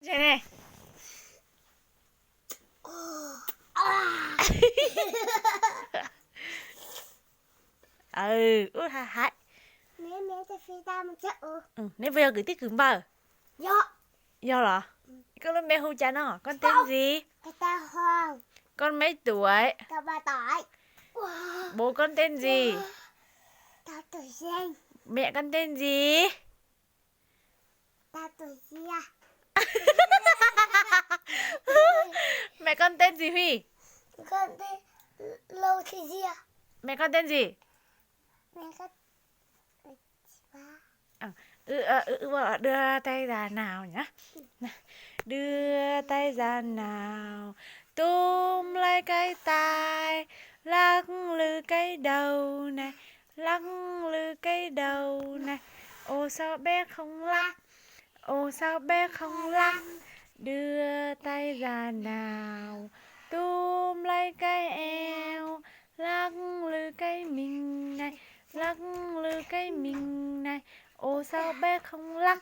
Đây này. Út hại. Nếu ta phi ta một chợ. Nếu bây giờ gửi tích cứng bờ. Do là con lên bé hôn cha nó. Con tên gì? Ta Hoàng. Con mấy tuổi? Ta 3 tuổi. Bố con tên gì? Ta tuổi Giang. Mẹ con tên gì? Ta tuổi Gia. Mẹ con tên gì Huy? Con tên Lâu Thị Gia. Mẹ con tên gì? Mẹ con Đưa tay ra nào nhá. Đưa tay ra nào, túm lấy cái tai, lắc lư cái đầu này, lắc lư cái đầu này. Ô sao bé không lắc, ô sao bé không lắc. Đưa tay ra nào, túm lấy cái eo, lắc lư cái mình này, lắc lư cái mình này. Ô sao bé không lắc,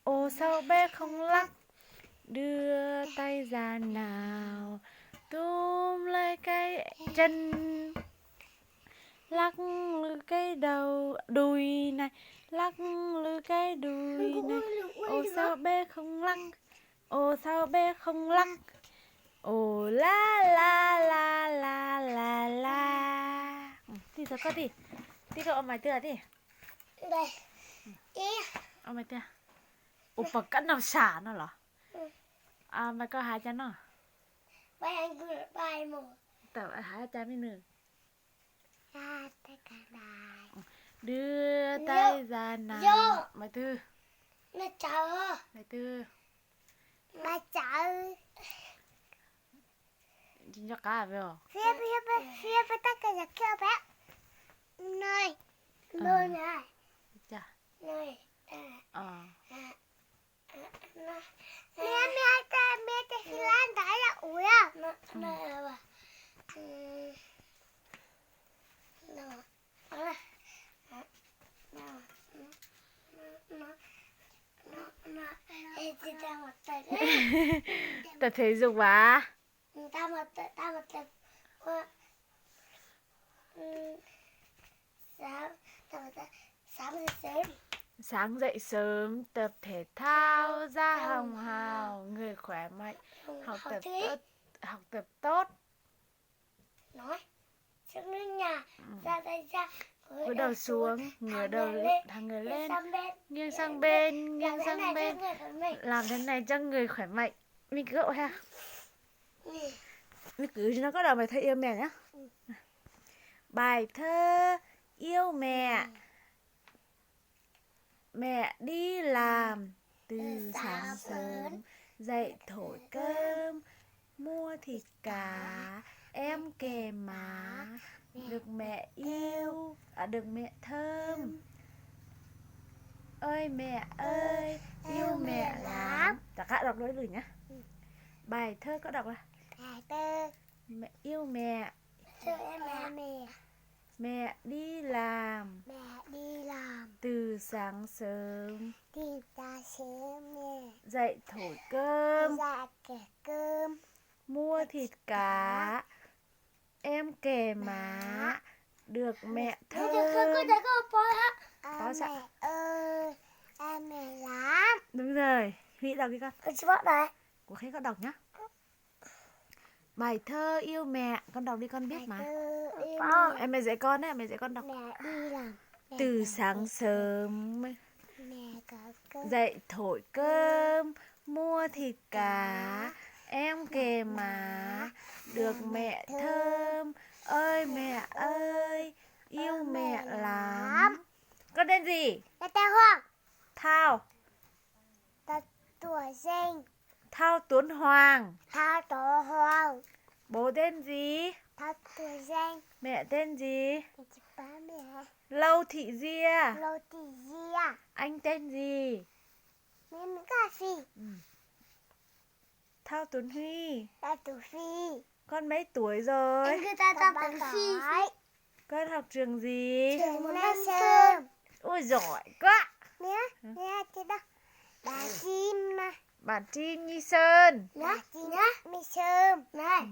ô sao bé không lắc. Đưa tay ra nào, túm lấy cái chân, lắc lư cái đầu đùi này, lắc lư cái đùi này. Ô sao bé không lắc, ô sao bé không lắc. Ô la la la la la la. Đi sao con đi. Đi cậu mày tựa đi. đây. Mày tựa. Opa cắt nào xả nó hả? Mày có hai chân nó. Bài anh gửi bài một. Tao hai chân mới nương. Tay cả đài. Đưa tay ra nào. Mày tư. Nó chờ. Mày tư. Nó chờ. Chính cho cá về không? Phía tất cả nhà kia bé. Nơi. Nơi này. Chà. Nơi. Mẹ ta lan đáy là ủi à. Nơi là Tập thể dục à? Ta một tập Sáng dậy sớm tập thể thao ra hồng hào, người khỏe mạnh, học tập tốt. Nói trước lên nhà ra đây ra Cúi đầu xuống, ngửa đầu thẳng người lên, nghiêng sang bên, nghiêng sang bên. Làm thế này cho người khỏe mạnh. Mình cứ cậu ha. Mình cứ cho nó có đầu bài thơ yêu mẹ nhá. Bài thơ yêu mẹ. Mẹ đi làm từ sáng sớm, dậy thổi cơm, mua thịt cá, em kề má, được mẹ yêu, được mẹ thơm. Ơi mẹ ơi, yêu mẹ lắm. Tất cả đọc đối rồi nhá. Bài thơ có đọc là bài thơ mẹ yêu mẹ. Mẹ đi làm từ sáng sớm, dậy thổi cơm, mua thịt cá, em kề má, được mẹ thơm. Mẹ ơi, em mẹ lắm. Đúng rồi, Huy đọc đi con. Của Khánh con đọc nhá. Bài thơ yêu mẹ, con đọc đi con biết mà. Em mẹ dạy con đấy, mẹ dạy con đọc. Mẹ đi làm Từ sáng sớm, dậy thổi cơm, mua thịt cá, em kề má, được mẹ thơm. Ơi mẹ ơi, yêu mẹ lắm. Con tên gì? Ta Hoàng. Thao. Ta tuổi Giang. Thao Tuấn Hoàng. Ta tuổi Hoàng. Bố tên gì? Ta tuổi Giang. Mẹ tên gì? Mẹ. Lâu Thị Gia. Lâu Thị Gia. Anh tên gì? Mẹ cà phê. Thao Tuấn Huy. Ta tuổi Phi. Con mấy tuổi rồi? Anh cứ ta tuổi Phi. Con học trường gì? Trường Nam Sơn. Ôi giỏi quá. Nè, chị đó. Bà chim mà. Bản tin Nhi Sơn. Nhá, gì nhá? Mì sơm. Này,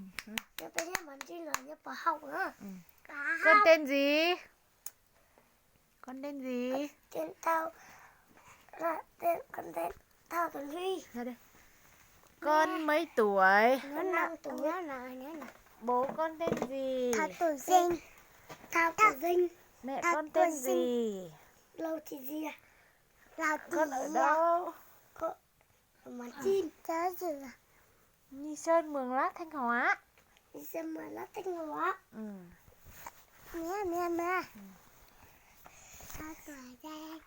nhớ bây giờ bản tin là nhớ bỏ học nữa. Con tên gì? Con tên gì? Tên tao là con tên tao Tuấn Huy. Ra đây. Con mấy tuổi? Nó 5 tuổi nhớ này. Bố con tên gì? Thao Tử Dinh. Thao Tử Dinh. Mẹ Thao con Tử tên Dinh. gì? Lâu thì gì à? Lào Con ở đâu? Con ở Màn Chim. Chớ gì à? Nhi Sơn, Mường Lát, Thanh Hóa. Đi xem mà nó Thanh Hóa. Ừ. Mẹ. Sao tuổi đây?